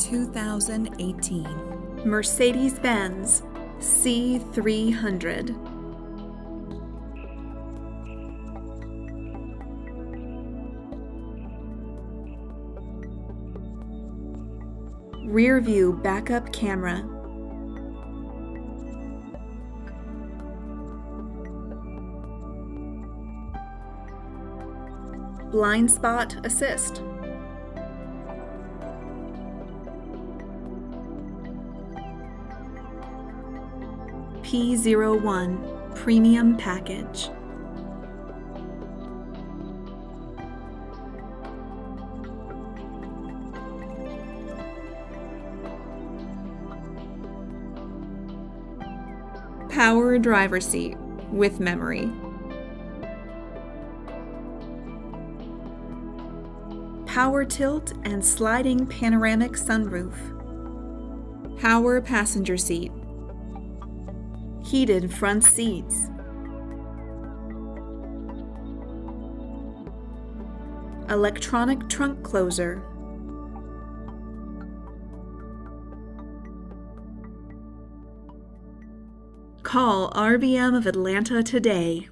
2018 Mercedes-Benz C300. Rear view backup camera. Blind spot assist. P01 Premium Package. Power driver seat with memory. Power tilt and sliding panoramic sunroof. Power passenger seat. Heated front seats. Electronic trunk closer. Call RBM of Atlanta today.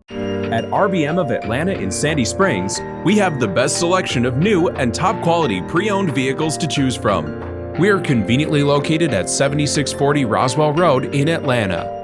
At RBM of Atlanta in Sandy Springs, we have the best selection of new and top quality pre-owned vehicles to choose from. We are conveniently located at 7640 Roswell Road in Atlanta.